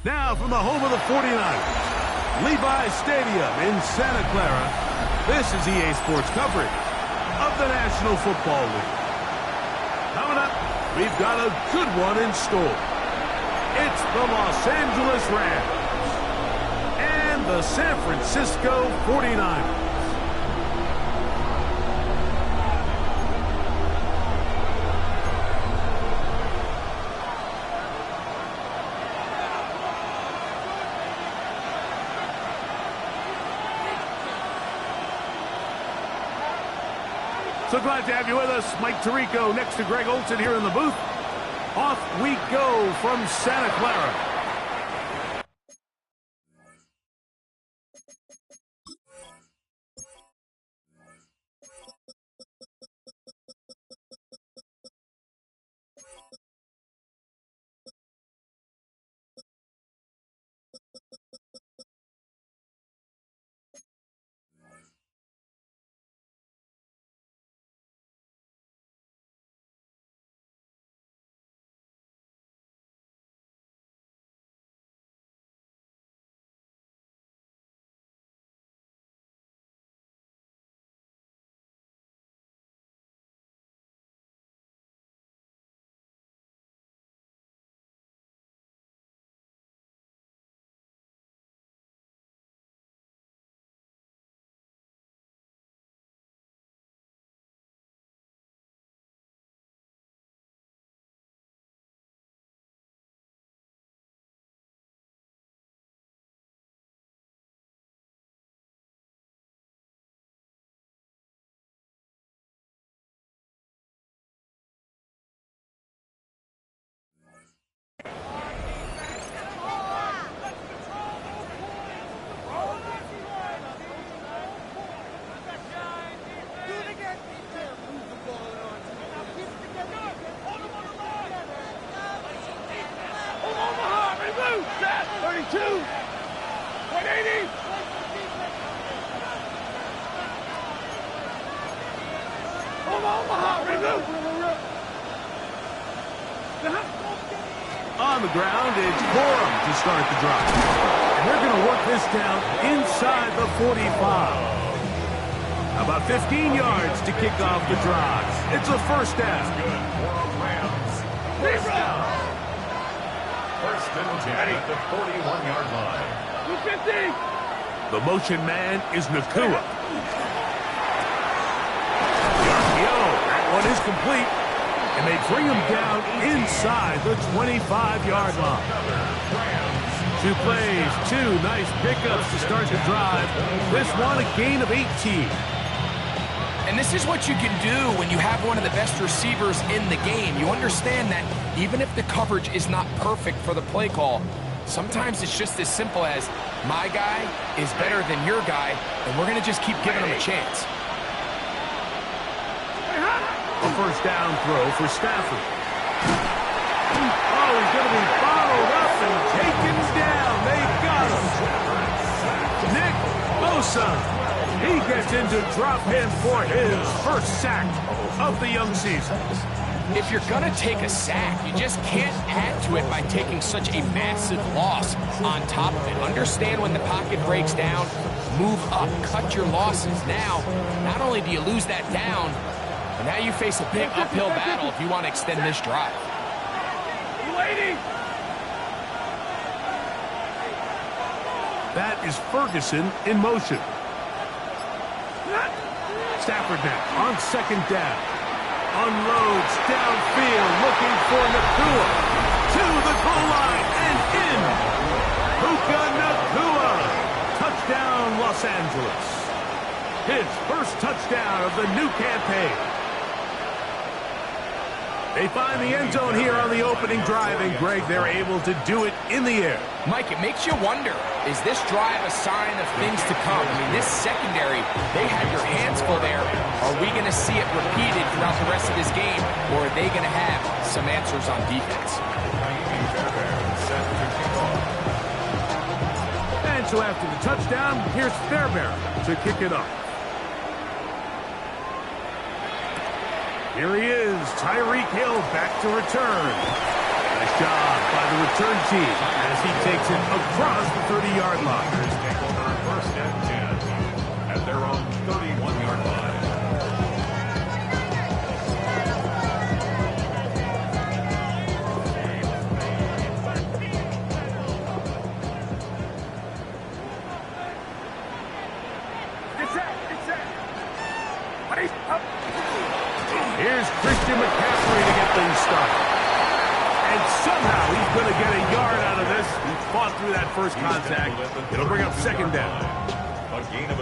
Now from the home of the 49ers, Levi's Stadium in Santa Clara, this is EA Sports coverage of the National Football League. Coming up, we've got a good one in store. It's the Los Angeles Rams and the San Francisco 49ers. So glad to have you with us. Mike Tirico next to Greg Olson here in the booth. Off we go from Santa Clara. On the ground, it's Borum to start the drive. And they're going to work this down inside the 45. About 15 yards to kick off the drive. It's a first down. First and 10 at the 41-yard line. 250. The motion man is Nakua. That one is complete. And they bring him down inside the 25-yard line. 2 plays, 2 nice pickups to start the drive. This one a gain of 18. And this is what you can do when you have one of the best receivers in the game. You understand that even if the coverage is not perfect for the play call, sometimes it's just as simple as my guy is better than your guy, and we're going to just keep giving him a chance. A first down throw for Stafford. Oh, he's going to be followed up and taken down. They got him. Nick Bosa. He gets into drop him for his first sack of the young season. If you're going to take a sack, you just can't add to it by taking such a massive loss on top of it. Understand when the pocket breaks down, move up, cut your losses. Now, not only do you lose that down, but now you face a big uphill battle if you want to extend this drive. That is Ferguson in motion. Stafford now on second down. Unloads downfield, looking for Nakua. To the goal line and in. Puka Nakua. Touchdown, Los Angeles. His first touchdown of the new campaign. They find the end zone here on the opening drive, and Greg, they're able to do it in the air. Mike, it makes you wonder, is this drive a sign of things to come? I mean, this secondary, they had your hands full there. Are we going to see it repeated throughout the rest of this game, or are they going to have some answers on defense? And so after the touchdown, here's Fairbairn to kick it off. Here he is, Tyreek Hill back to return. Nice job by the return team as he takes it across the 30-yard line. Take over first and 10 at their own 31-yard line. Here's Christian McCaffrey to get things started. And somehow he's going to get a yard out of this. He fought through that first contact. It'll bring up second down.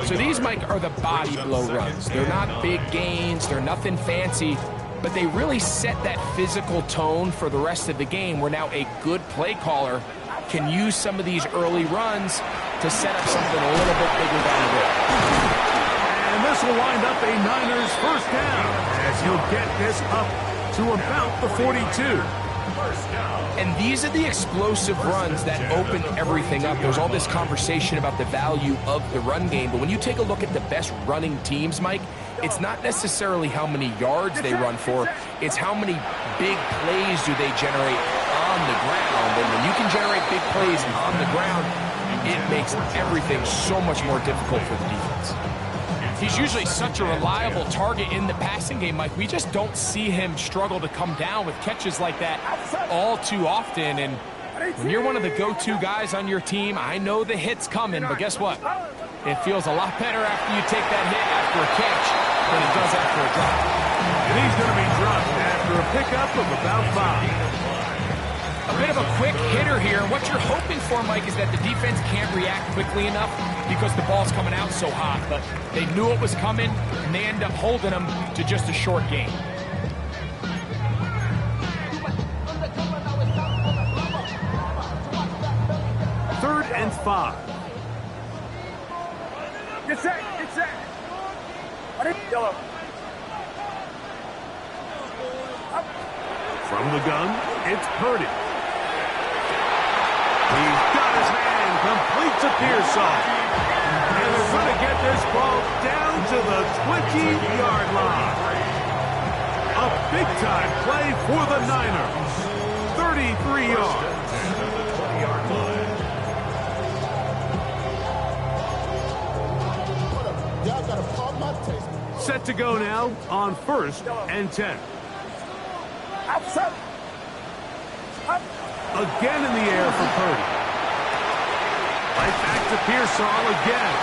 So these, Mike, are the body blow runs. They're not big gains. They're nothing fancy. But they really set that physical tone for the rest of the game where now a good play caller can use some of these early runs to set up something a little bit bigger down the road. And this will wind up a Niners first down as he'll get this up to about the 42. And these are the explosive runs that open everything up. There's all this conversation about the value of the run game, but when you take a look at the best running teams, Mike, it's not necessarily how many yards they run for, it's how many big plays do they generate on the ground. And when you can generate big plays on the ground, it makes everything so much more difficult for the defense. He's usually such a reliable target in the passing game, Mike. We just don't see him struggle to come down with catches like that all too often. And when you're one of the go-to guys on your team, I know the hit's coming, but guess what? It feels a lot better after you take that hit after a catch than it does after a drop. And he's going to be dropped after a pickup of about 5. A bit of a quick hitter here. What you're hoping for, Mike, is that the defense can't react quickly enough because the ball's coming out so hot. But they knew it was coming, and they end up holding them to just a short gain. Third and 5. Get set, get set. Yellow. From the gun, it's Purdy. He's got his man, completes a Pearsall. And they're going to get this ball down to the 20-yard line. A big-time play for the Niners. 33 yards. Set to go now on first and 10. Again in the air for Purdy. Right back to Pearsall again.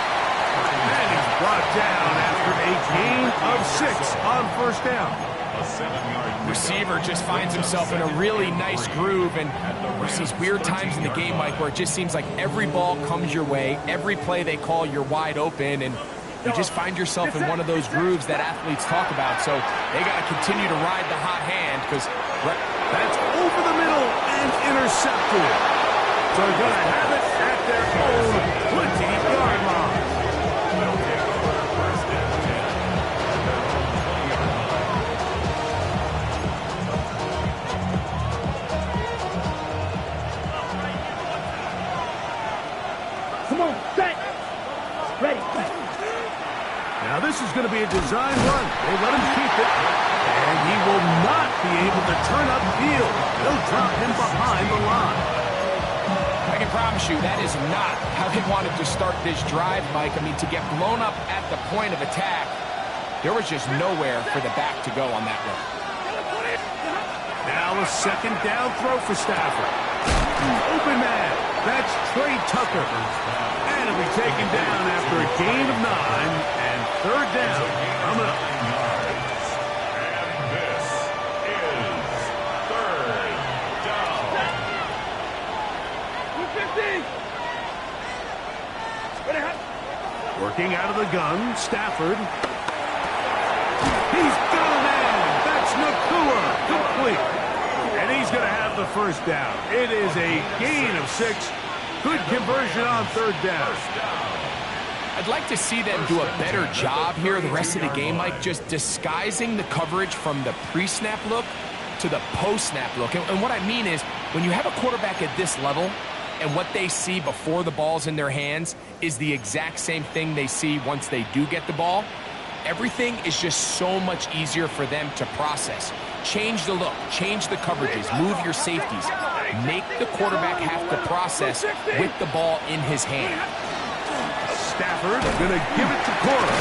And he's brought down after a gain of 6 on first down. A 7-yard Receiver just finds himself in a really nice groove, and there's these weird times in the game, Mike, where it just seems like every ball comes your way, every play they call, you're wide open, and you just find yourself in one of those grooves that athletes talk about. So they got to continue to ride the hot hand because that's over the middle and intercepted. So they're going to have it at their own 20-yard line. Come on, set. Ready. Now this is going to be a design run. They let him keep it. And he will not be able to turn upfield. They'll drop him behind the line. I can promise you that is not how they wanted to start this drive, Mike. I mean, to get blown up at the point of attack, there was just nowhere for the back to go on that run. Now a second down throw for Stafford. Open man. That's Trey Tucker. And he'll be taken down after a gain of 9 and third down coming up. Working out of the gun, Stafford. He's got a man. That's Nakua. Complete. And he's going to have the first down. It is a gain of 6. Good conversion on third down. I'd like to see them do a better job here the rest of the game, Mike, just disguising the coverage from the pre-snap look to the post-snap look. And what I mean is, when you have a quarterback at this level, and what they see before the ball's in their hands is the exact same thing they see once they do get the ball, everything is just so much easier for them to process. Change the look, change the coverages, move your safeties. make the quarterback have to process with the ball in his hand. Stafford going to give it to Cora.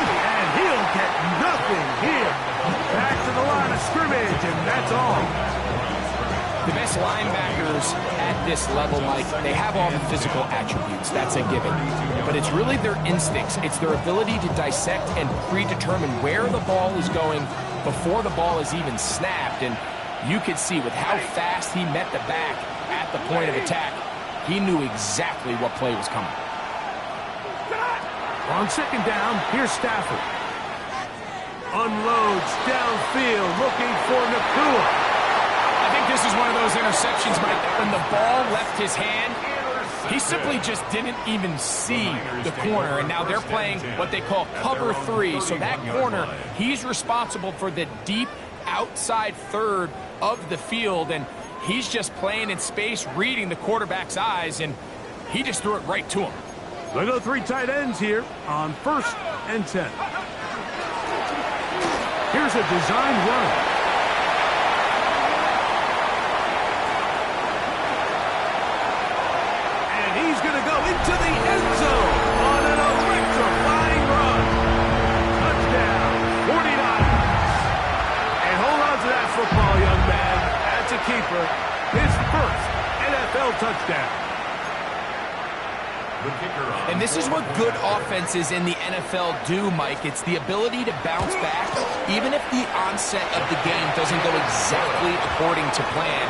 And he'll get nothing here. Back to the line of scrimmage, and that's all. The best linebackers at this level, Mike, they have all the physical attributes. That's a given. But it's really their instincts. It's their ability to dissect and predetermine where the ball is going before the ball is even snapped. And you could see with how fast he met the back at the point of attack, he knew exactly what play was coming. On second down, here's Stafford. Unloads downfield, looking for Nakua. I think this is one of those interceptions, Mike, that when the ball left his hand, he simply just didn't even see the corner. And now they're playing what they call cover 3. So that corner, he's responsible for the deep outside third of the field. And he's just playing in space, reading the quarterback's eyes, and he just threw it right to him. They go 3 tight ends here on 1st and 10. Here's a design run. He's going to go into the end zone on an electrifying run. Touchdown, 49ers. And hold on to that football, young man. That's a keeper. His first NFL touchdown. And this is what good offenses in the NFL do, Mike. It's the ability to bounce back, even if the onset of the game doesn't go exactly according to plan.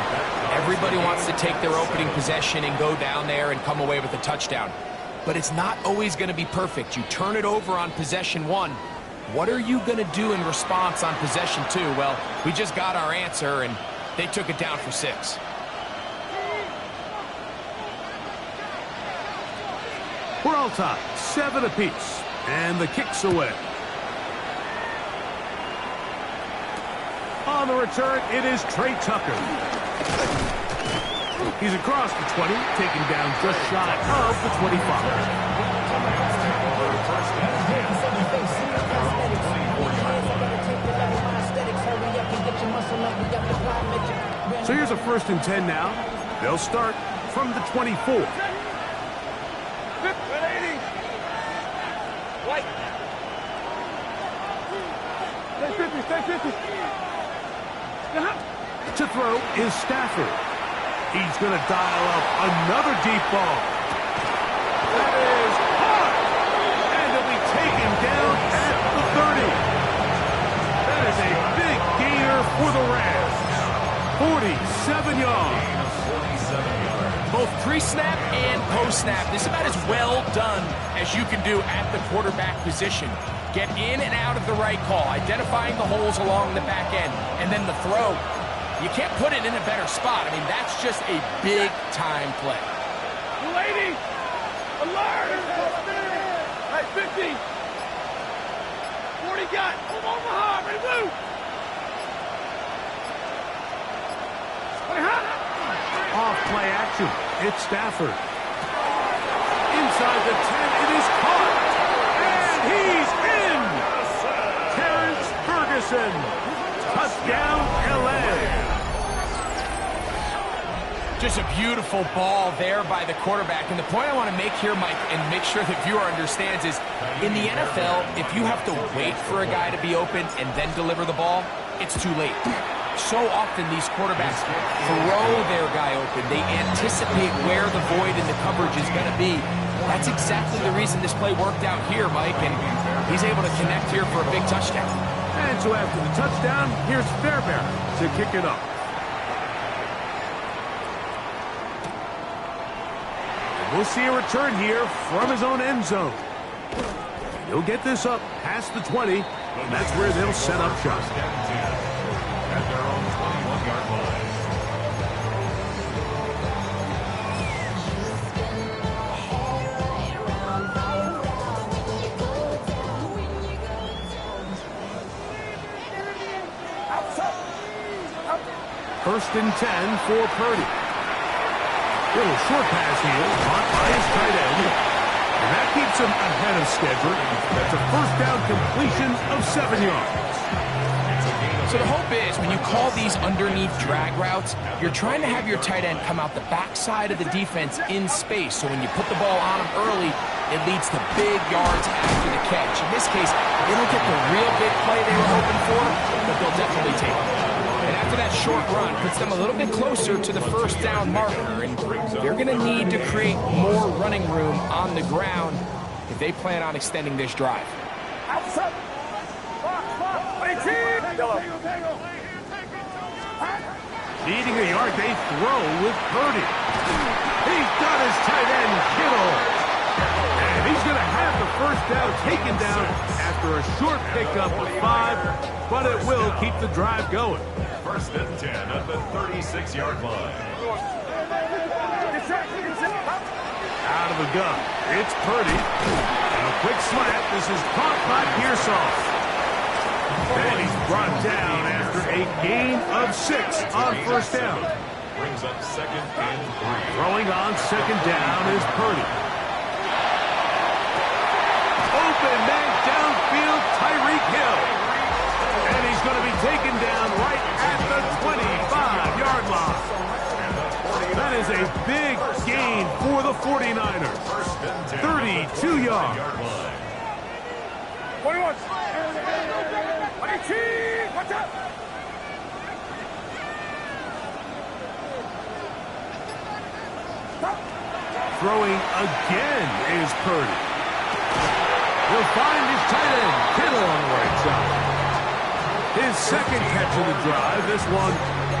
Everybody wants to take their opening possession and go down there and come away with a touchdown. But it's not always going to be perfect. You turn it over on possession 1. What are you going to do in response on possession 2? Well, we just got our answer, and they took it down for 6. We're all tied, 7 apiece, and the kick's away. On the return, it is Trey Tucker. He's across the 20, taken down just shy of the 25. So here's a 1st and 10 now. They'll start from the 24. To throw is Stafford. He's going to dial up another deep ball. That is hard. And it'll be taken down at the 30. That is a big gainer for the Rams. 47 yards. Both pre-snap and post-snap, this is about as well done as you can do at the quarterback position. Get in and out of the right call, identifying the holes along the back end, and then the throw. You can't put it in a better spot. I mean, that's just a big-time play. Lady, alert! Hey, 50. 40 got. Omaha, ready to move. Off play action. It's Stafford. Inside the 10, it is caught. And he's in. Terrence Ferguson. Touchdown, L.A. Just a beautiful ball there by the quarterback. And the point I want to make here, Mike, and make sure the viewer understands is, in the NFL, if you have to wait for a guy to be open and then deliver the ball, it's too late. So often these quarterbacks throw their guy open. They anticipate where the void in the coverage is going to be. That's exactly the reason this play worked out here, Mike, and he's able to connect here for a big touchdown. And so after the touchdown, here's Fairbairn to kick it off. We'll see a return here from his own end zone. He'll get this up past the 20, and that's where they'll set up shop. At their own 21-yard line. First and 10 for Purdy. Little short pass here, caught by his tight end. And that keeps him ahead of schedule. That's a first down completion of 7 yards. It's a gain of So the hope is when you call these underneath drag routes, you're trying to have your tight end come out the backside of the defense in space. So when you put the ball on him early, it leads to big yards after the catch. In this case, they don't get the real big play they were hoping for, but they'll definitely take it. And after that short run, puts them a little bit closer to the first down marker. And they're going to need to create more running room on the ground if they plan on extending this drive. Needing a yard, they throw with Purdy. He's got his tight end, Kittle. And he's going to have the first down taken down after a short pickup of 5, but it will keep the drive going. First and 10 at the 36-yard line. Out of the gun, it's Purdy. And a quick slant. This is caught by Pearsall. And he's brought down after a gain of 6 on first down. Brings up second and 3. Throwing on second down is Purdy. Open man downfield, Tyreek Hill. And he's going to be taken down right at the 25-yard line. That is a big gain for the 49ers. 32 yards. 21. 22. Watch out. Throwing again is Purdy. He'll find his tight end, Kittle, on the right side. His second catch of the drive. This one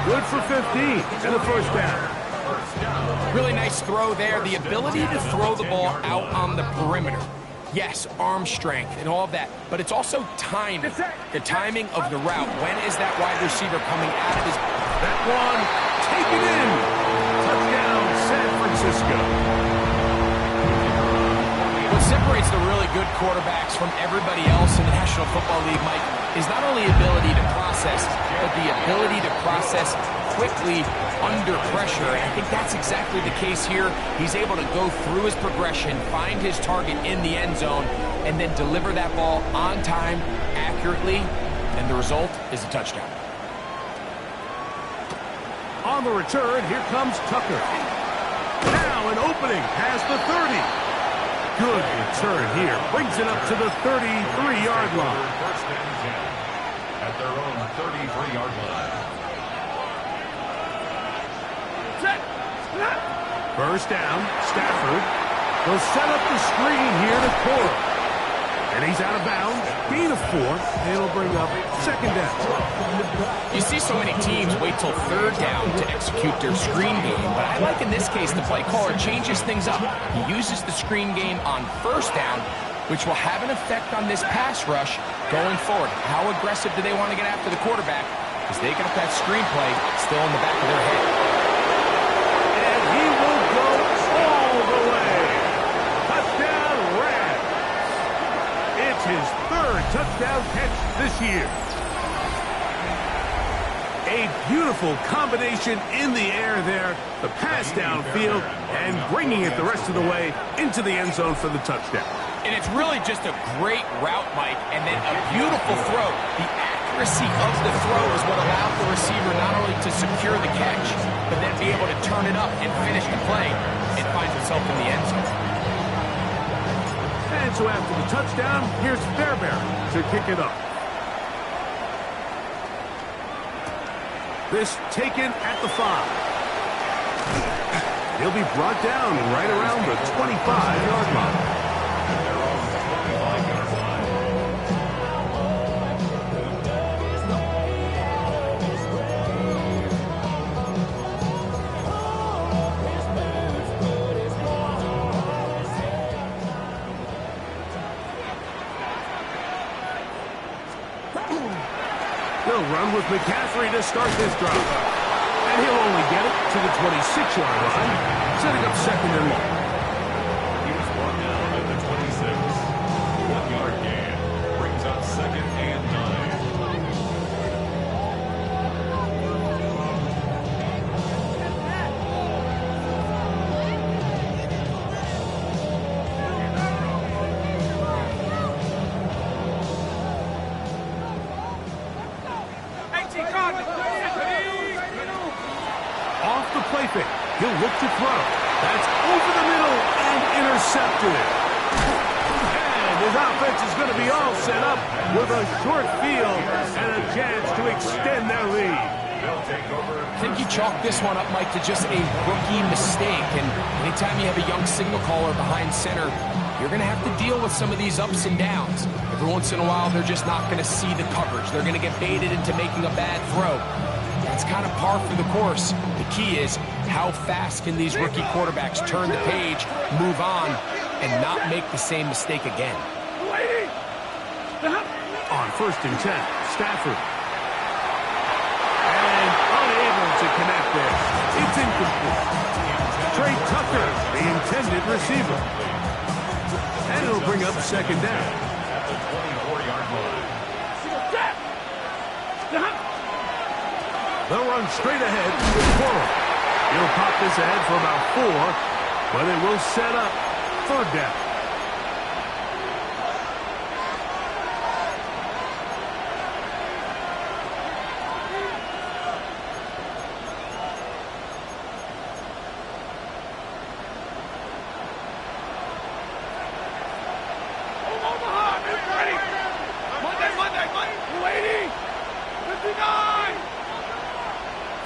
good for 15 and a first down. Really nice throw there. The ability to throw the ball out on the perimeter. Yes, arm strength and all of that, but it's also timing. The timing of the route. When is that wide receiver coming out of his... That one taken in. Touchdown, San Francisco. What separates the really good quarterbacks from everybody else in the National Football League, Mike, is not only ability to process, but the ability to process quickly under pressure. And I think that's exactly the case here. He's able to go through his progression, find his target in the end zone, and then deliver that ball on time, accurately, and the result is a touchdown. On the return, here comes Tucker. Now an opening past the 30. Good return here. Brings it up to the 33-yard line. First and 10 at their own 33-yard line. First down, Stafford. They'll set up the screen here to Cora. And he's out of bounds. Gain of 4. And it'll bring up second down. You see so many teams wait till third down to execute their screen game, but I like in this case the play caller changes things up. He uses the screen game on first down, which will have an effect on this pass rush going forward. How aggressive do they want to get after the quarterback? Because they got that screen play still in the back of their head. And he will go all the way. Touchdown, Rams. It's his third touchdown catch this year. A beautiful combination in the air there. The pass downfield and bringing it the rest of the way into the end zone for the touchdown. And it's really just a great route, Mike, and then a beautiful throw. The accuracy of the throw is what allowed the receiver not only to secure the catch, but then be able to turn it up and finish the play and find himself in the end zone. And so after the touchdown, here's Fairbairn to kick it up. This taken at the 5. He'll be brought down right around the 25-yard line. They'll run with McCaffrey to start this drive. And he'll only get it to the 26-yard line, setting up second and long. He's brought down at the 26. 1-yard gain. Brings up second and 9. He'll look to throw. That's over the middle and intercepted. And his offense is going to be all set up with a short field and a chance to extend their lead. I think you chalk this one up, Mike, to just a rookie mistake. And anytime you have a young signal caller behind center, you're going to have to deal with some of these ups and downs. Every once in a while, they're just not going to see the coverage. They're going to get baited into making a bad throw. That's kind of par for the course. The key is how fast can these rookie quarterbacks turn the page, move on, and not make the same mistake again. On 1st and 10, Stafford. And unable to connect there. It's incomplete. Trey Tucker, the intended receiver. And it'll bring up 2nd down. At the 24-yard line. They'll run straight ahead with Corral. He'll pop this ahead for about 4, but it will set up 3rd down.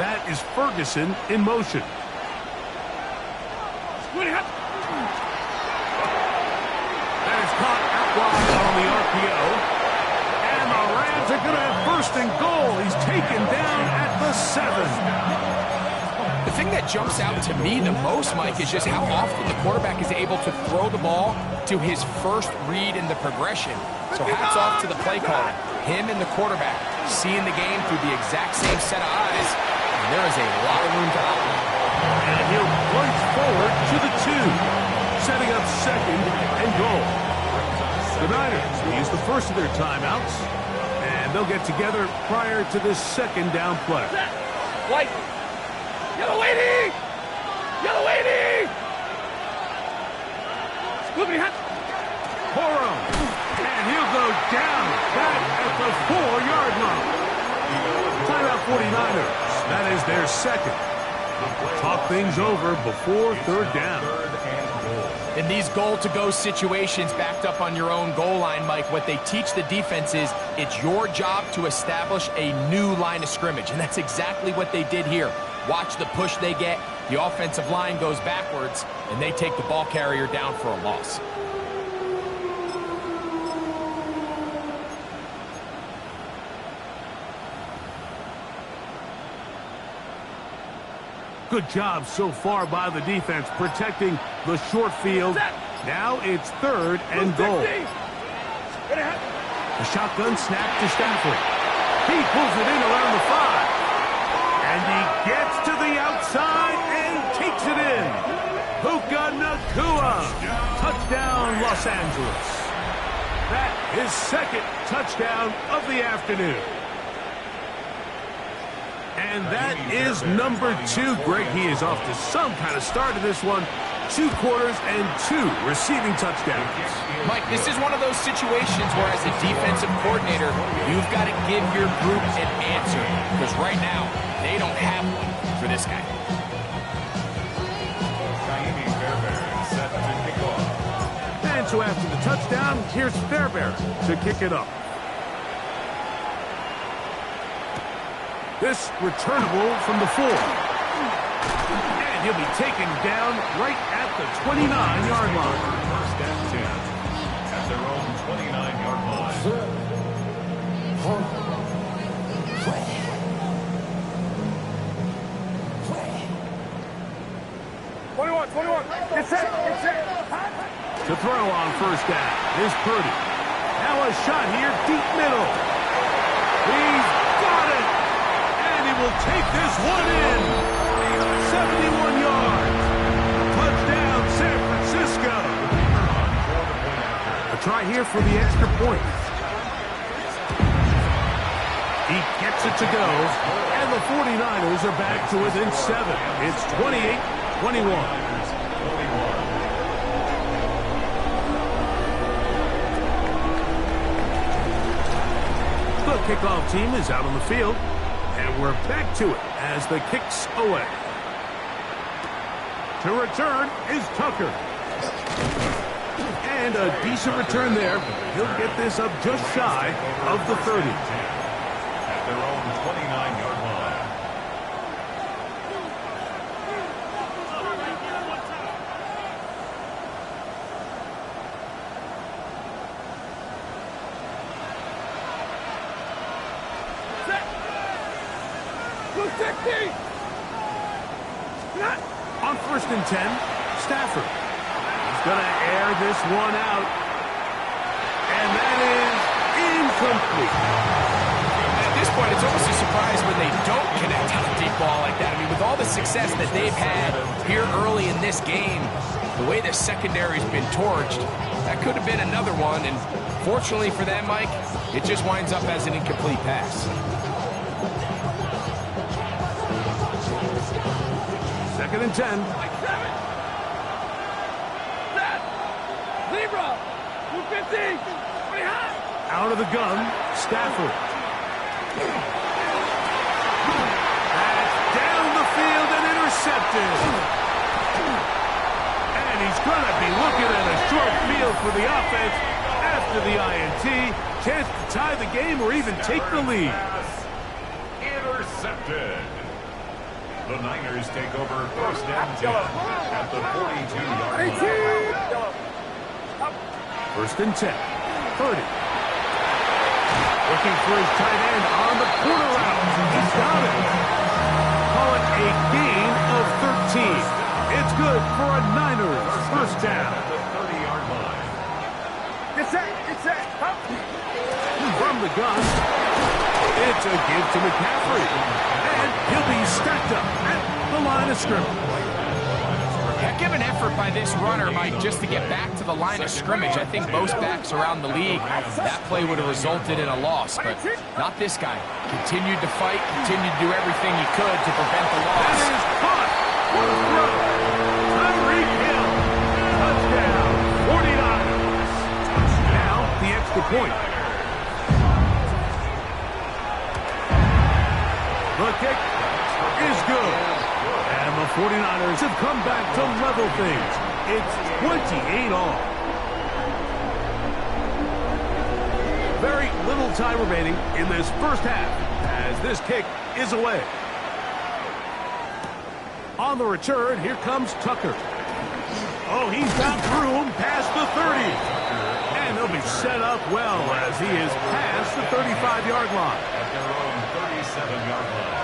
That is Ferguson in motion. That is caught out wide on the RPO. And the Rams are going to have 1st and goal. He's taken down at the 7. The thing that jumps out to me the most, Mike, is just how often the quarterback is able to throw the ball to his first read in the progression. So hats off to the play caller. Him and the quarterback seeing the game through the exact same set of eyes. And there is a lot of room to operate. And he'll plunge forward to the 2, setting up 2nd and goal. The Niners use the first of their timeouts, and they'll get together prior to this 2nd down play. White. Yellow lady! Yellow lady! Scoopy hat. Porro. And he'll go down back at the 4-yard line. Timeout 49ers. That is their 2nd. Talk things over before 3rd down. In these goal-to-go situations backed up on your own goal line, Mike, what they teach the defense is it's your job to establish a new line of scrimmage, and that's exactly what they did here. Watch the push they get. The offensive line goes backwards, and they take the ball carrier down for a loss. Good job so far by the defense protecting the short field. Now it's 3rd and goal. A shotgun snap to Stafford. He pulls it in around the 5. And he gets to the outside and takes it in. Puka Nacua. Touchdown, Los Angeles. That is 2nd touchdown of the afternoon. And that is number 2. Greg, he is off to some kind of start to this one. 2 quarters and 2 receiving touchdowns. Mike, this is one of those situations where as a defensive coordinator, you've got to give your group an answer. Because right now, they don't have one for this guy. And so after the touchdown, here's Fairbairn to kick it up. This returnable from the 4. And he'll be taken down right at the 29-yard line. 1st and 10 at their own 29-yard line. 21. Get set. To throw on 1st down is Purdy. Now a shot here, deep middle. He's got it. And he will take this one in. 71 yards. Touchdown, San Francisco. A try here for the extra point. He gets it to go. And the 49ers are back to within 7. It's 28-21. The kickoff team is out on the field, and we're back to it as the kick's away. To return is Tucker. And a decent return there. He'll get this up just shy of the 30. At their own 29-yard line. On 1st and 10, Stafford. He's going to air this one out. And that is incomplete. At this point, it's almost a surprise when they don't connect on a deep ball like that. I mean, with all the success that they've had here early in this game, the way the secondary's been torched, that could have been another one. And fortunately for them, Mike, it just winds up as an incomplete pass. 2nd and 10. Libra, 250, Out of the gun, Stafford. That's down the field and intercepted. And he's going to be looking at a short field for the offense after the INT. Chance to tie the game or even take the lead. Intercepted. The Niners take over 1st and 10 at the 42-yard line. 1st and 10. 30. Looking for his tight end on the corner route. He's got it. Call it a gain of 13. It's good for a Niners 1st down. At the 30-yard line. Get set. From the gun, it's a give to McCaffrey. And he'll be stacked up at the line of scrimmage. Heck of an effort by this runner, Mike, just to get back to the line of scrimmage. I think most backs around the league, that play would have resulted in a loss, but not this guy. Continued to fight, continued to do everything he could to prevent the loss. That is caught. What a throw. Tyreek Hill. Touchdown. 49ers. Now the extra point. The kick is good. And the 49ers have come back to level things. It's 28 all. Very little time remaining in this 1st half as this kick is away. On the return, here comes Tucker. Oh, he's got room past the 30. And he'll be set up well as he is past the 35-yard line. At their own 37-yard line.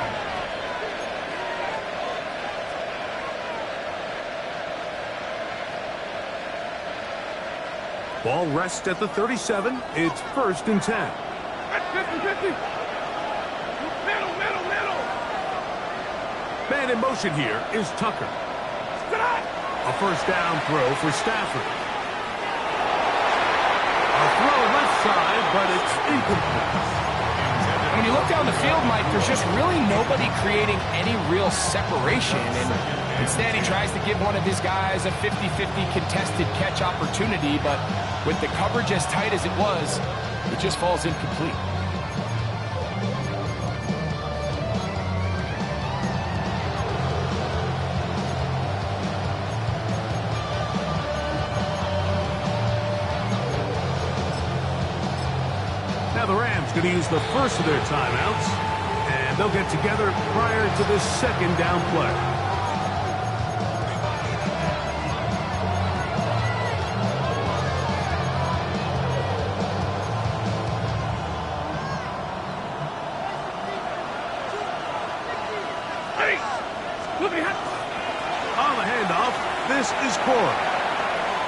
Ball rests at the 37. It's 1st and 10. 50. Middle. Man in motion here is Tucker. A 1st down throw for Stafford. A throw left side, but it's incomplete. When you look down the field, Mike, there's just really nobody creating any real separation. And instead, he tries to give one of his guys a 50-50 contested catch opportunity. But with the coverage as tight as it was, it just falls incomplete. Now the Rams going to use the first of their timeouts, and they'll get together prior to this 2nd down play. On the handoff, this is Cora.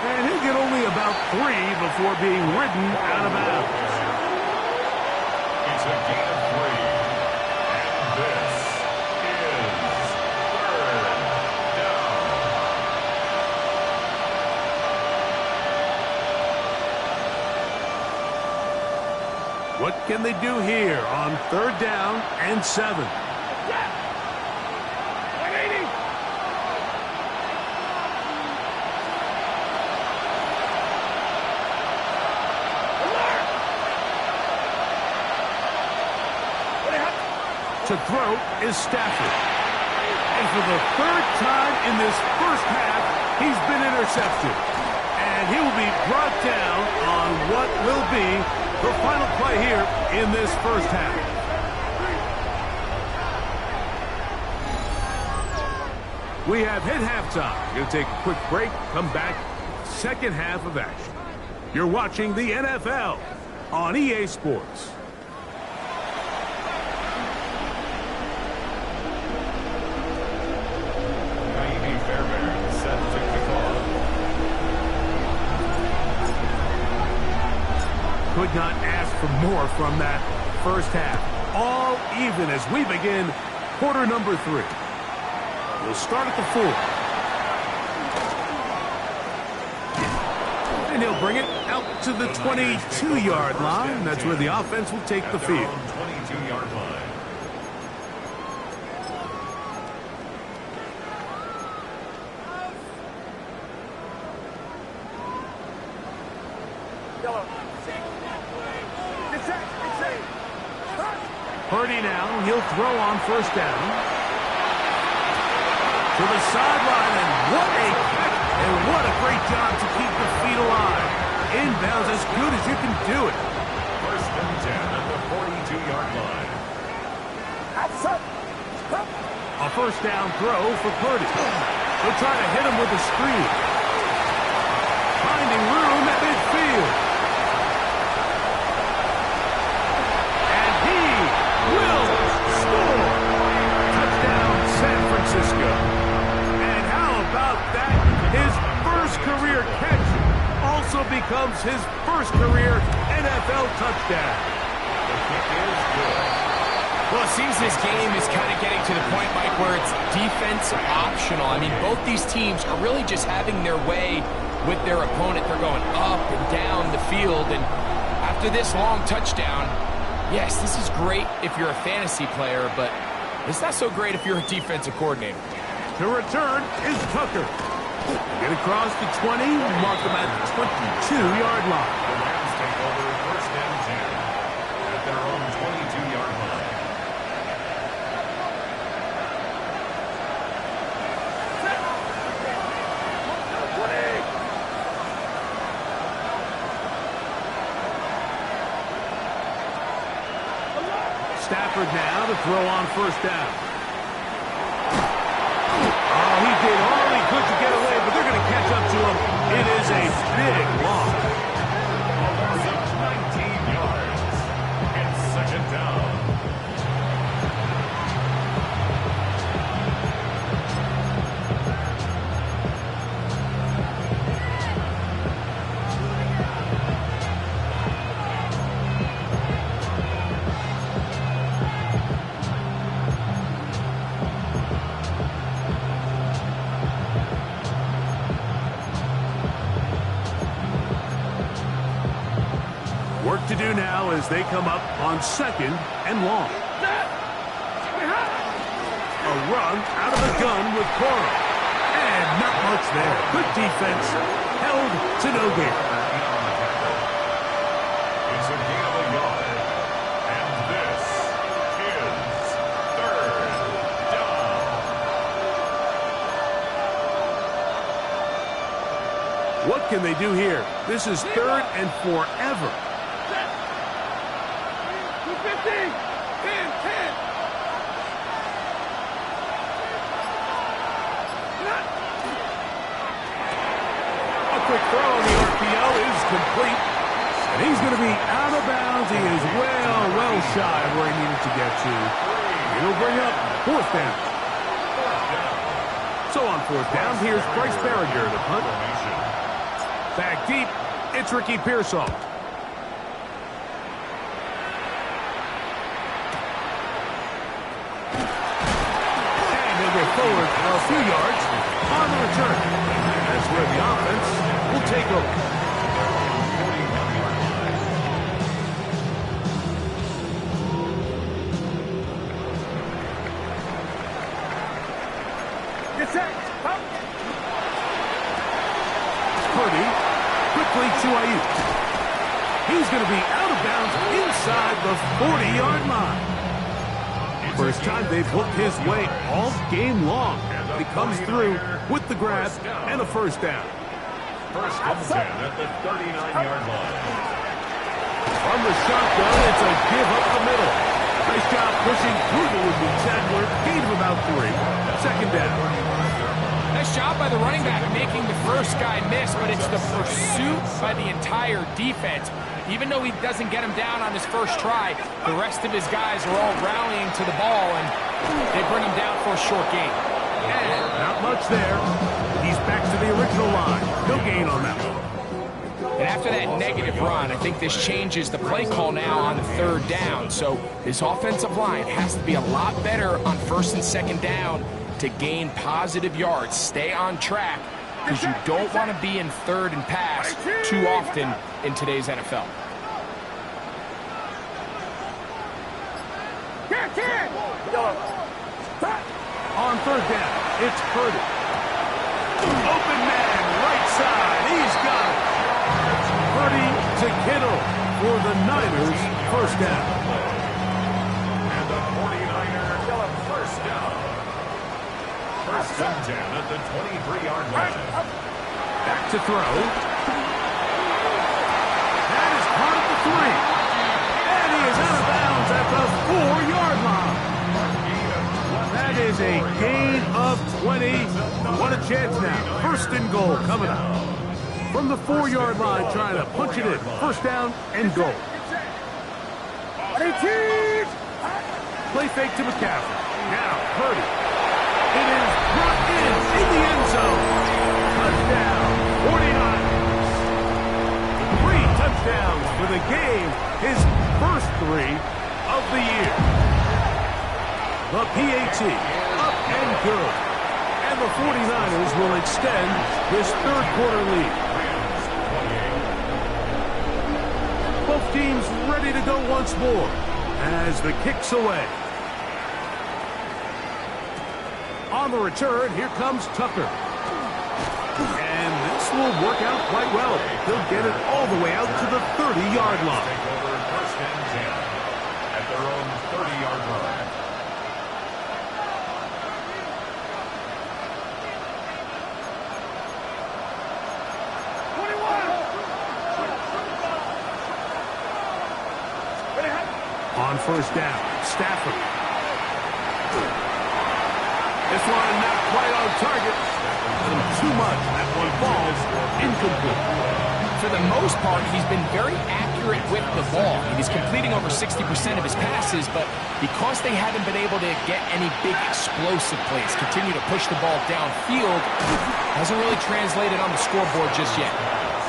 And he'll get only about 3 before being ridden out of bounds. It's a gain of 3. And this is 3rd down. What can they do here on 3rd down and 7? To throw is Stafford. And for the third time in this first half, he's been intercepted. And he will be brought down on what will be the final play here in this first half. We have hit halftime. Going to take a quick break, come back, second half of action. You're watching the NFL on EA Sports. Could not ask for more from that first half. All even as we begin quarter number 3. We'll start at the 4. And he'll bring it out to the 22-yard line. That's where the offense will take the field. 22-yard line. Purdy now, he'll throw on first down. To the sideline, and what a catch, and what a great job to keep the feet alive. Inbounds as good as you can do it. First and 10 at the 42-yard line. A first down throw for Purdy. He'll try to hit him with a screen. Finding room at midfield. Will score. Touchdown, San Francisco. And how about that? His first career catch also becomes his first career NFL touchdown. The kick is good. Well, it seems this game is kind of getting to the point, Mike, where it's defense optional. I mean, both these teams are really just having their way with their opponent. They're going up and down the field, and after this long touchdown, yes, this is great if you're a fantasy player, but it's not so great if you're a defensive coordinator. To return is Tucker. Get across the 20, mark him at the 22-yard line. The Rams take over first and 10 at their own 22-yard line. Stafford now to throw on first down. Oh, he did all he could to get away, but they're going to catch up to him. It is a big loss. A loss of 19 yards. It's second down. Work to do now as they come up on second and long. A run out of the gun with Cora. And not much there. Good defense. Held to no gain. It's a gain of a yard. And this is third down. What can they do here? This is third and forever. Quick throw on the RPO is complete. And he's going to be out of bounds. He is well shy of where he needed to get to. It'll bring up fourth down. So on fourth down, here's Bryce Berringer to punt. Back deep, it's Ricky Pearsall. And they'll go forward a few yards on the return. That's where the offense will take over. Purdy quickly to Ayuk. He's going to be out of bounds inside the 40-yard line. First time they've hooked his way all game long. He comes through with the grab and a first down. First and 10 at the 39-yard line. From the shotgun, it's a give up the middle. Nice job pushing through the would-be tackler. Gain of about 3. Second down. Nice job by the running back making the first guy miss, but it's the pursuit by the entire defense. Even though he doesn't get him down on his first try, the rest of his guys are all rallying to the ball, and they bring him down for a short gain. And not much there. He's back to the original line. No gain on that one. And after that negative run, I think this changes the play call now on the third down. So this offensive line has to be a lot better on first and second down to gain positive yards. Stay on track, because you don't want to be in third and pass too often in today's NFL. On third down, it's Purdy. Open man, right side. He's got it. Purdy to Kittle for the Niners, first down. And the 49ers got a first down. First and 10 at the 23-yard line. Back to throw. That is caught at the 3. And he is out of bounds at the 4-yard line. That is a gain of 20. What a chance now. First and goal coming up. From the 4-yard line, trying to punch it in. First down and goal. Play fake to McCaffrey. Now Purdy. It is brought in the end zone. Touchdown, 49ers. 3 touchdowns for the game. His first 3 of the year. The PAT, up and good. And the 49ers will extend this third quarter lead. Both teams ready to go once more as the kick's away. On the return, here comes Tucker. And this will work out quite well. He'll get it all the way out to the 30-yard line. Take over first and 10 at their own 30-yard line. On first down, Stafford. This one not quite on target. Too much. That one falls incomplete. For the most part, he's been very accurate with the ball. He's completing over 60% of his passes, but because they haven't been able to get any big explosive plays, continue to push the ball downfield, hasn't really translated on the scoreboard just yet.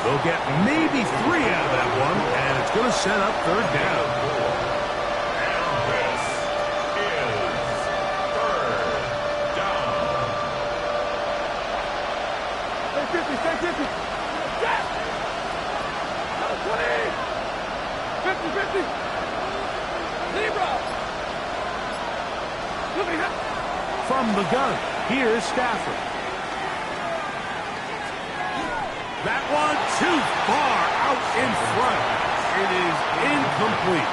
They'll get maybe 3 out of that one, and it's going to set up third down. From the gun, here's Stafford. That one too far out in front. It is incomplete.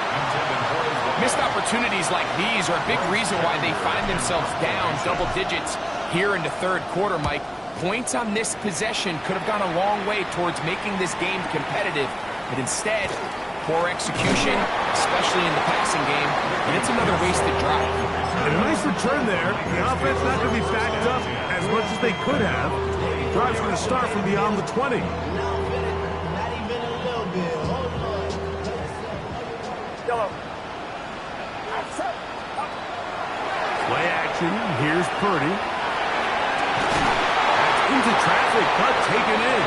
Missed opportunities like these are a big reason why they find themselves down double digits here in the third quarter, Mike. Points on this possession could have gone a long way towards making this game competitive, but instead, poor execution, especially in the passing game, and it's another wasted drive. And a nice return there. The offense not going to be backed up as much as they could have. Drive's going to start from beyond the 20. Play action. Here's Purdy. Into traffic, but taken in.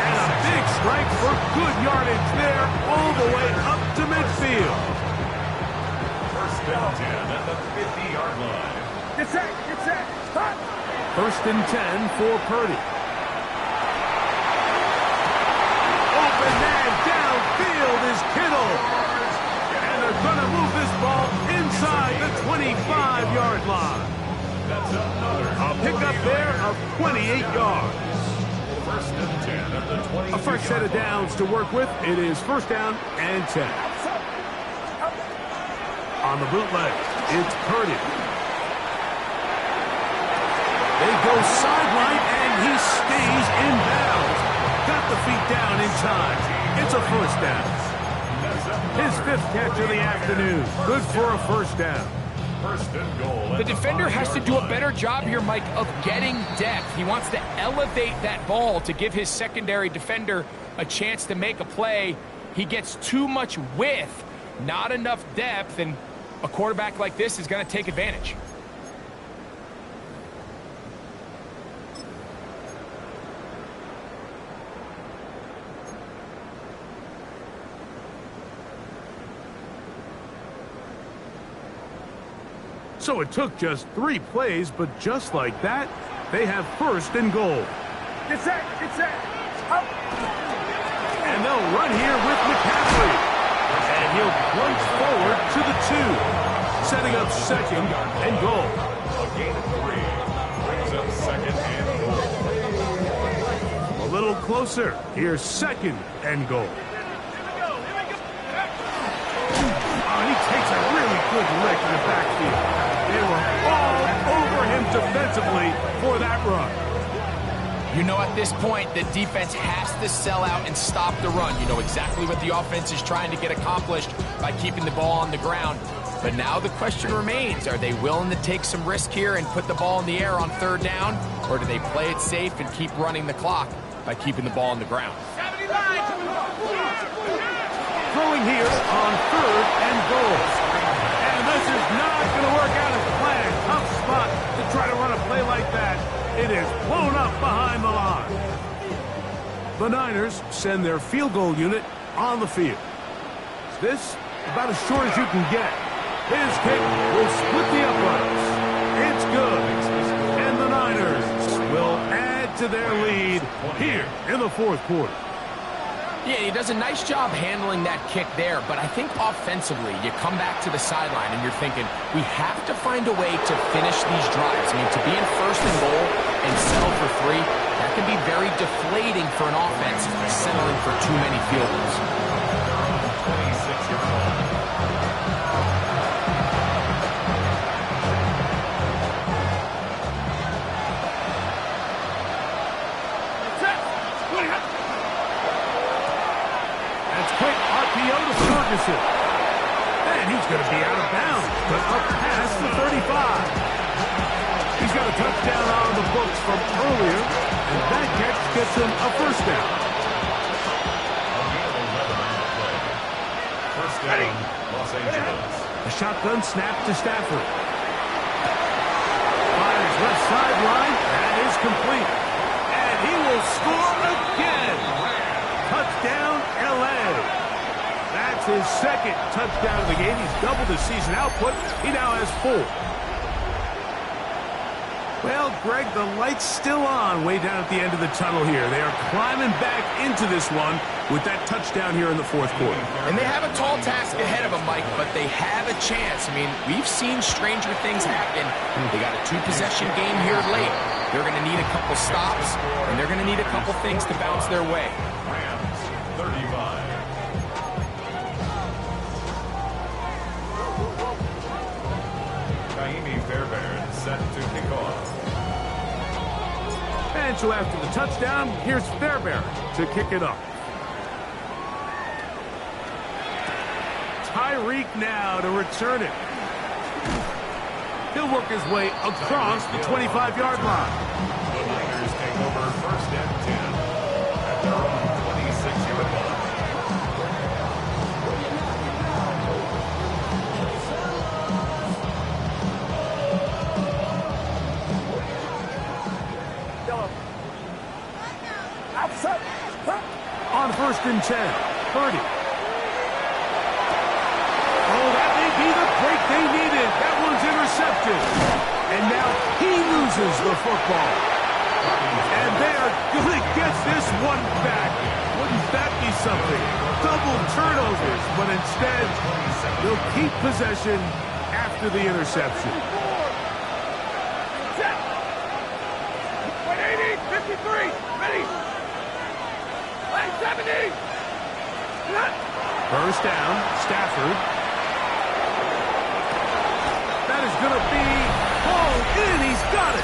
And a big strike for good yardage there, all the way up to midfield. First and 10 at the 50-yard line. Get set. Hot. First and 10 for Purdy. Open man downfield is Kittle. And they're going to move this ball inside the 25-yard line. That's another. A pickup there of 28 yards. First and 10 at the 20. A fresh set of downs to work with. It is first down and 10. On the bootleg, it's Purdy. They go sideline, and he stays in bounds. Got the feet down in time. It's a first down. His 5th catch of the afternoon. Good for a first down. First and goal. The defender has to do a better job here, Mike, of getting depth. He wants to elevate that ball to give his secondary defender a chance to make a play. He gets too much width, not enough depth, and a quarterback like this is going to take advantage. So it took just 3 plays, but just like that, they have first and goal. Get set, get set. Up. And they'll run here with McCaffrey. And he'll plunge forward to the 2, setting up second and goal. A gain of 3 brings up second and goal. A little closer. Here's second and goal. Oh, he takes a really good lick in the backfield. They were all over him defensively for that run. You know, at this point, the defense has to sell out and stop the run. You know exactly what the offense is trying to get accomplished by keeping the ball on the ground. But now the question remains, are they willing to take some risk here and put the ball in the air on 3rd down? Or do they play it safe and keep running the clock by keeping the ball on the ground? Throwing here on 3rd and goal. And this is not going to work out as planned. Tough spot to try to run a play like that. It is blown up behind the line. The Niners send their field goal unit on the field. This about as short as you can get. His kick will split the uprights. It's good. And the Niners will add to their lead here in the 4th quarter. Yeah, he does a nice job handling that kick there, but I think offensively, you come back to the sideline and you're thinking, we have to find a way to finish these drives. I mean, to be in 1st and goal and settle for 3, that can be very deflating for an offense settling for too many field goals. 26-yard line. Quick RPO to Ferguson. And he's going to be out of bounds, but up past the 35. He's got a touchdown on the books from earlier, and that catch gets him a first down. First down, Los Angeles. A shotgun snap to Stafford. Fires left sideline. That is complete. And he will score again. Touchdown, L.A. That's his 2nd touchdown of the game. He's doubled his season output. He now has 4. Well, Greg, the light's still on way down at the end of the tunnel here. They are climbing back into this one with that touchdown here in the 4th quarter. And they have a tall task ahead of them, Mike, but they have a chance. I mean, we've seen stranger things happen. They got a 2-possession game here late. They're going to need a couple stops, and they're going to need a couple things to bounce their way. Rams, 35. Fairbairn set to kick off. And so after the touchdown, here's Fairbairn to kick it up. Tyreek now to return it. He'll work his way across the 25-yard line. The Niners take over 1st and 10 at their own 26-yard line. On 1st and 10, Purdy. Oh, that may be the break they needed. That one's intercepted. And now he loses the football. And they are going to get this one back. Wouldn't that be something? Double turnovers, but instead, they'll keep possession after the interception. 180, 53, ready. 70. First down, Stafford. going to be hauled in. He's got it.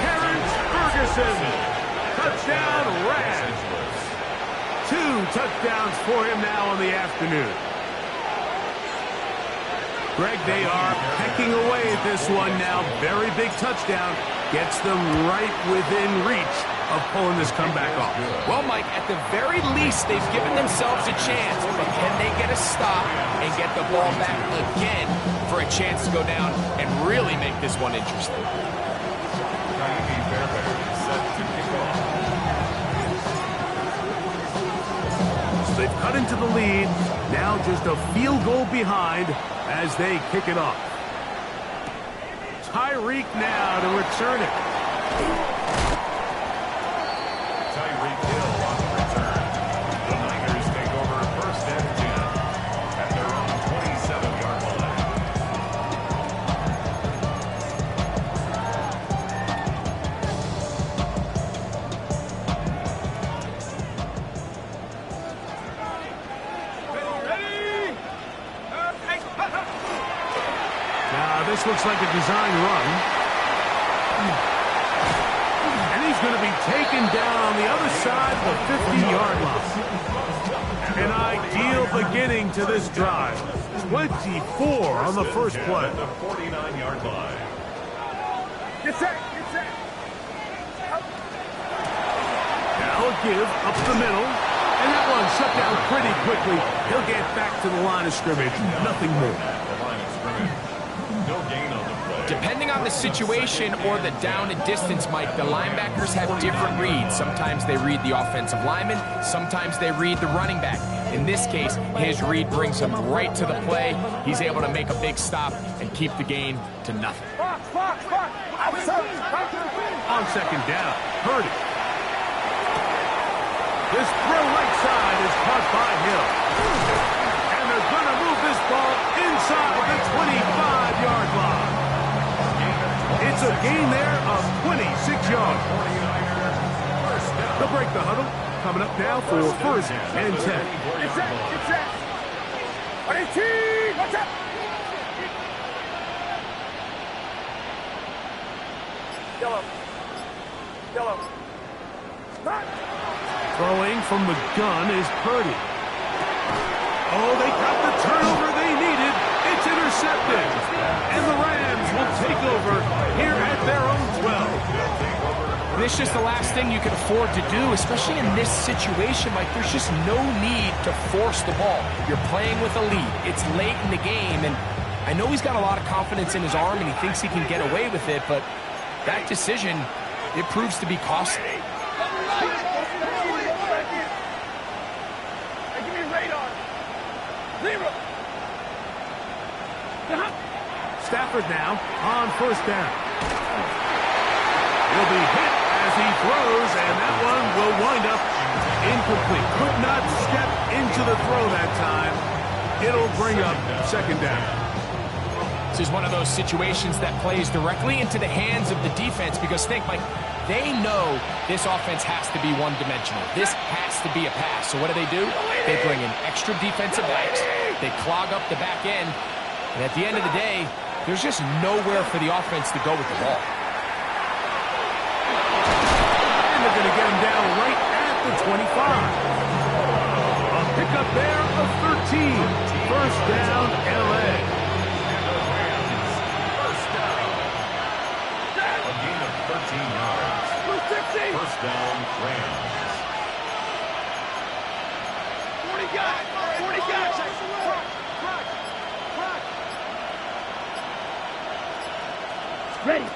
Terrence Ferguson. Touchdown, Rams. 2 touchdowns for him now on the afternoon. Greg, they are pecking away at this one now. Very big touchdown. Gets them right within reach of pulling this comeback off. Well, Mike, at the very least, they've given themselves a chance. But can they get a stop and get the ball back again for a chance to go down and really make this one interesting? So they've cut into the lead. Now just a field goal behind as they kick it off. Tyreek now to return it. Tyreek Hill on the return. The Niners take over 1st and 10 at their own 27-yard line. Now this looks like a design run. And he's going to be taken down on the other side of the 50-yard line. An ideal beginning to this drive. 24 on the first play. At the 49-yard line. Get set, get set. Now a give up the middle. And that one shut down pretty quickly. He'll get back to the line of scrimmage. Nothing more. The line of scrimmage. No gain on the play. Depending on the situation or the down and distance, Mike, the linebackers have different reads. Sometimes they read the offensive lineman. Sometimes they read the running back. In this case, his read brings him right to the play. He's able to make a big stop and keep the gain to nothing. On second down, Purdy. This throw right side is caught by Hill. And they're going to move this ball inside the 25-yard line. It's a gain there of 26 yards. They'll break the huddle. Coming up now for 1st and 10. Get set, get set. 18, what's up? Yellow. Yellow. Stop. Throwing from the gun is Purdy. Oh, they got the turnover they needed. It's intercepted. And the Rams will take over here at their own 12. This is just the last thing you can afford to do, especially in this situation. Like, there's just no need to force the ball. You're playing with a lead. It's late in the game, and I know he's got a lot of confidence in his arm, and he thinks he can get away with it, but that decision, it proves to be costly. Stafford now on 1st down. He'll be hit as he throws, and that one will wind up incomplete. Could not step into the throw that time. It'll bring up 2nd down. This is one of those situations that plays directly into the hands of the defense because think, Mike, they know this offense has to be one-dimensional. This has to be a pass. So what do? They bring in extra defensive backs. They clog up the back end. And at the end of the day, there's just nowhere for the offense to go with the ball. And they're going to get him down right at the 25. A pickup there of 13. 1st down, L.A. First down. A gain of 13 yards. 1st down, Rams. 40 guys, 40 guys. Ready.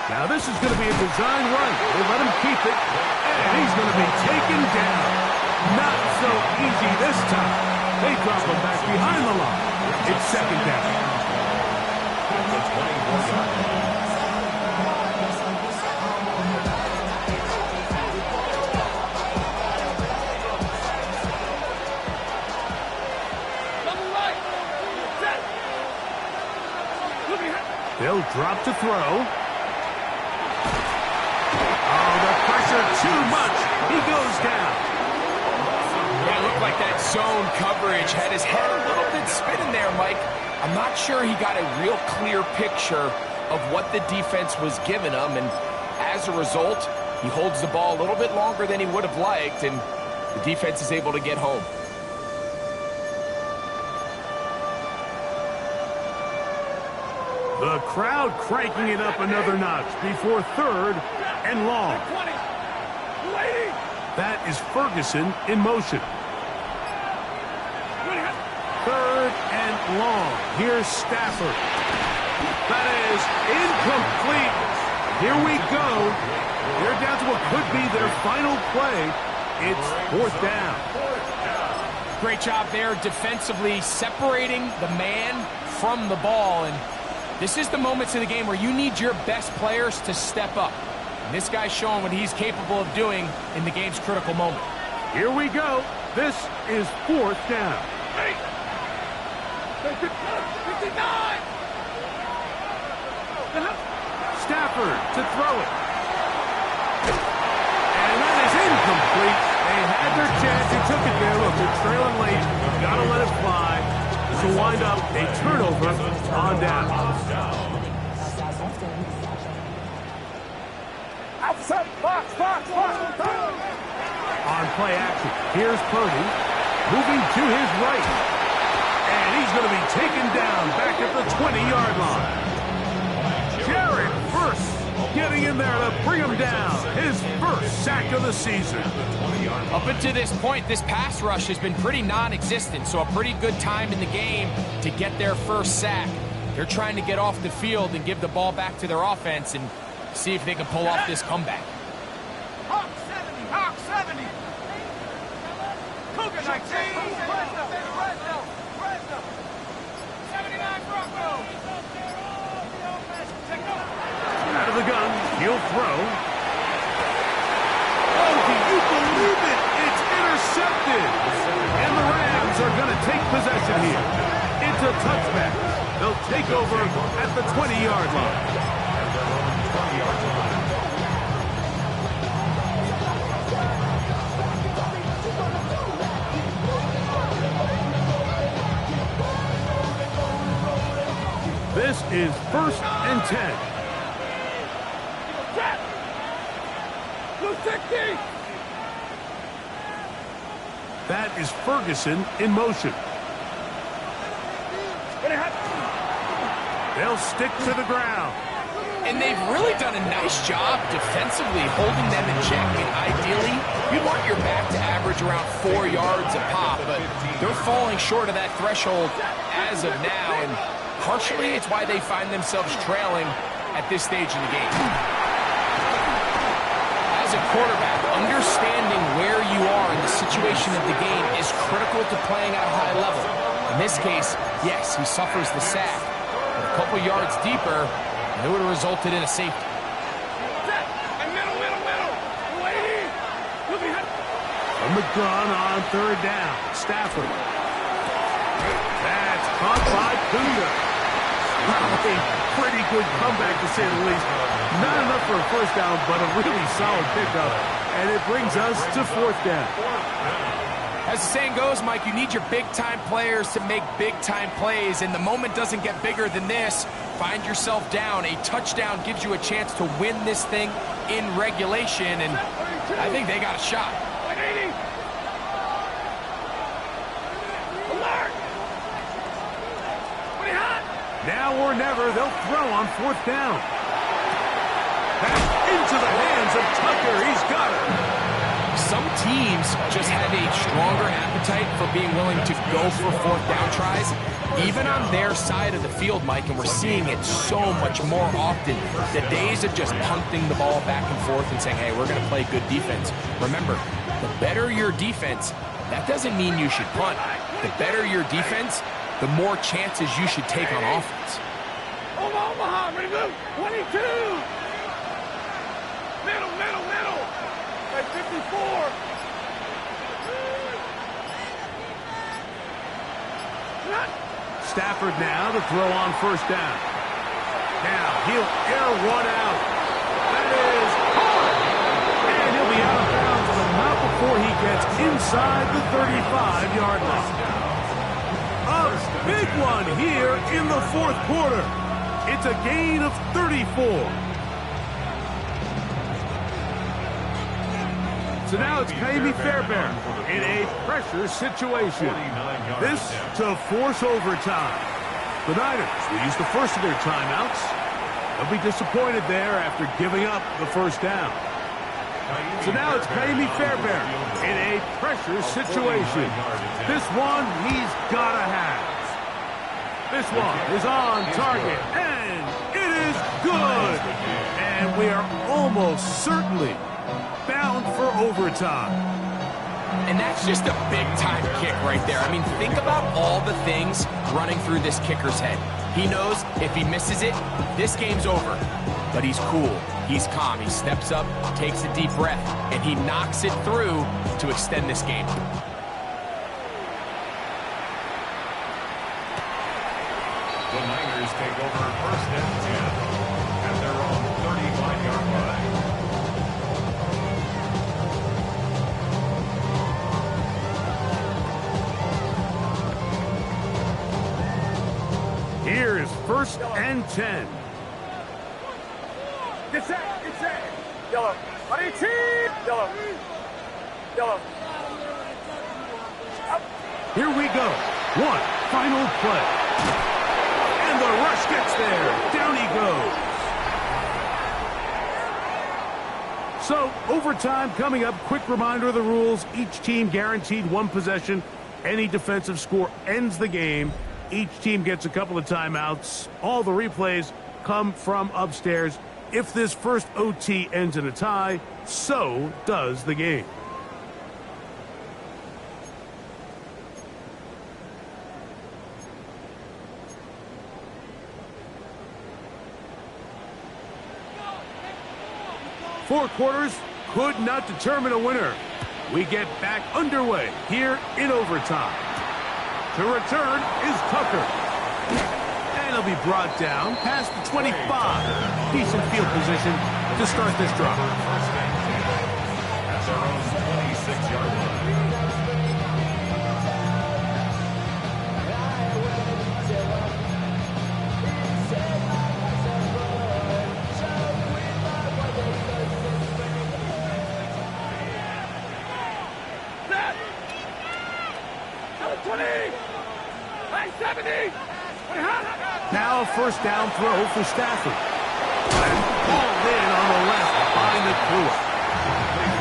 Now this is going to be a design run. They let him keep it, and he's going to be taken down. Not so easy this time. They drop him back behind the line. It's 2nd down. The 24-yard line. They'll drop to throw. Oh, the pressure too much. He goes down. Yeah, it looked like that zone coverage had his head a little bit spinning there, Mike. I'm not sure he got a real clear picture of what the defense was giving him, and as a result, he holds the ball a little bit longer than he would have liked, and the defense is able to get home. The crowd cranking it up another notch before 3rd and long. That is Ferguson in motion. 3rd and long. Here's Stafford. That is incomplete. Here we go. They're down to what could be their final play. It's 4th down. Great job there defensively, separating the man from the ball. And this is the moments of the game where you need your best players to step up. And this guy's showing what he's capable of doing in the game's critical moment. Here we go. This is 4th down. 59! Stafford to throw it. And that is incomplete. They had their chance. They took it there. Look, they're trailing late. Got to let it fly. This will wind up a turnover on down. Outside, box. On play action, here's Purdy. Moving to his right. And he's going to be taken down back at the 20-yard line. Jared Verse getting in there to bring him down. His first sack of the season. Up until this point, this pass rush has been pretty non-existent, so a pretty good time in the game to get their first sack. They're trying to get off the field and give the ball back to their offense and see if they can pull off this comeback. Hawk 70! Cougar 19! Fresno! 79 Broncos! Out of the gun, he'll throw. Oh, do you believe it? It's intercepted. And the Rams are going to take possession here. It's a touchback. They'll take over at the 20-yard line. This is 1st and 10. That is Ferguson in motion. They'll stick to the ground. And they've really done a nice job defensively holding them in check. I mean, ideally, you'd want your back to average around 4 yards a pop, but they're falling short of that threshold as of now, and partially it's why they find themselves trailing at this stage in the game. As a quarterback, understanding where you are in the situation of the game is critical to playing at a high level. In this case, yes, he suffers the sack, but a couple yards deeper, it would have resulted in a safety. From the gun on 3rd down, Stafford. That's caught by Cougar. A pretty good comeback, to say the least. Not enough for a first down, but a really solid pickup. And it brings us to 4th down. As the saying goes, Mike, you need your big-time players to make big-time plays, and the moment doesn't get bigger than this. Find yourself down. A touchdown gives you a chance to win this thing in regulation, and I think they got a shot. Now or never, they'll throw on 4th down. Back into the hands of Tucker. He's got it. Some teams just have a stronger appetite for being willing to go for 4th down tries, even on their side of the field, Mike, and we're seeing it so much more often. The days of just punting the ball back and forth and saying, hey, we're going to play good defense. Remember, the better your defense, that doesn't mean you should punt. The better your defense, the more chances you should take on offense. Omaha, ready to go. 22. Middle. At 54. Stafford now to throw on 1st down. Now he'll air one out. That is hard. And he'll be out of bounds, but not before he gets inside the 35-yard line. Up Big one here in the fourth quarter. It's a gain of 34. So now it's Jaime Fairbairn in a pressure situation. This to force overtime. The Niners will use the first of their timeouts. They'll be disappointed there after giving up the first down. So now it's Jaime Fairbairn in a pressure situation. This one he's got to have. This one is on target, and it is good. And we are almost certainly bound for overtime. And that's just a big-time kick right there. I mean, think about all the things running through this kicker's head. He knows if he misses it, this game's over. But he's cool. He's calm. He steps up, takes a deep breath, and he knocks it through to extend this game. The Niners take over first and 10 at their own 35-yard line. Here is first and 10. It's set. Yellow. Buddy team. Yellow. Yellow. Up. Here we go. One final play. And the rush gets there. Down he goes. So, overtime coming up. Quick reminder of the rules. Each team guaranteed one possession. Any defensive score ends the game. Each team gets a couple of timeouts. All the replays come from upstairs. If this first OT ends in a tie, so does the game. Four quarters could not determine a winner. We get back underway here in overtime. To return is Tucker. And he'll be brought down past the 25. Decent field position to start this drive. First and 10 at their own 26-yard line. Now a first down throw for Stafford. And hauled in on the left by McClure.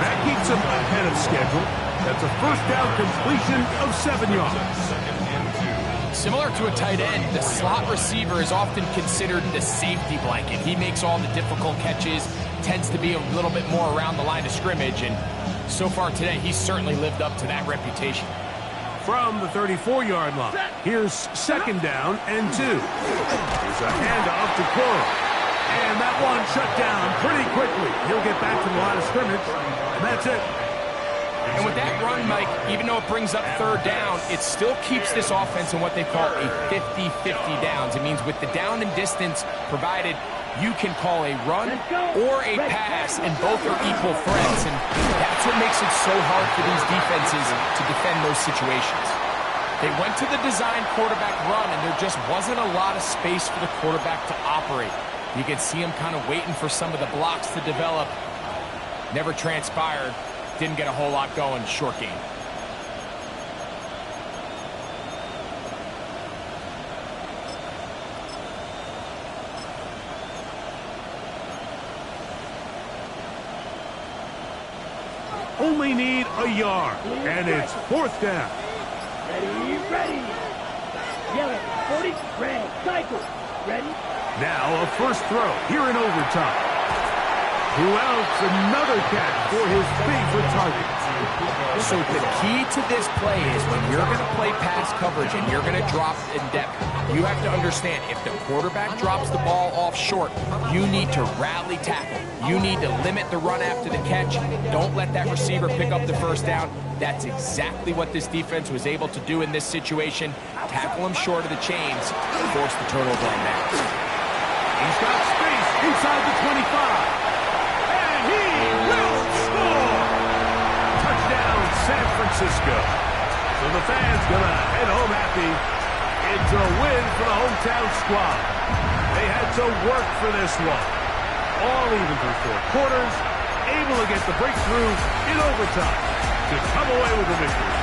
That keeps him ahead of schedule. That's a first down completion of 7 yards. Similar to a tight end, the slot receiver is often considered the safety blanket. He makes all the difficult catches, tends to be a little bit more around the line of scrimmage, and so far today, he's certainly lived up to that reputation. From the 34-yard line, here's second down and 2. Here's a handoff to Cora. And that one shut down pretty quickly. He'll get back to the line of scrimmage, and that's it. And with that run, Mike, even though it brings up third down, it still keeps this offense in what they call a 50-50 downs. It means with the down and distance provided, you can call a run or a pass, and both are equal threats. And that's what makes it so hard for these defenses to defend those situations. They went to the design quarterback run, and there just wasn't a lot of space for the quarterback to operate. You can see him kind of waiting for some of the blocks to develop. Never transpired. Didn't get a whole lot going. Short game. Only need a yard, and it's fourth down. Ready. Yellow. 40. Red. Cycle. Ready. Now a first throw here in overtime. Who else? Another catch for his favorite target. So the key to this play is when you're going to play pass coverage and you're going to drop in depth, you have to understand if the quarterback drops the ball off short, you need to rally tackle. You need to limit the run after the catch. Don't let that receiver pick up the first down. That's exactly what this defense was able to do in this situation. Tackle him short of the chains, force the turnover on downs. He's got space inside the 25. And he will score! Touchdown, San Francisco. So the fans gonna head home happy It's a win for the hometown squad. They had to work for this one. All even through 4 quarters, able to get the breakthrough in overtime to come away with the victory.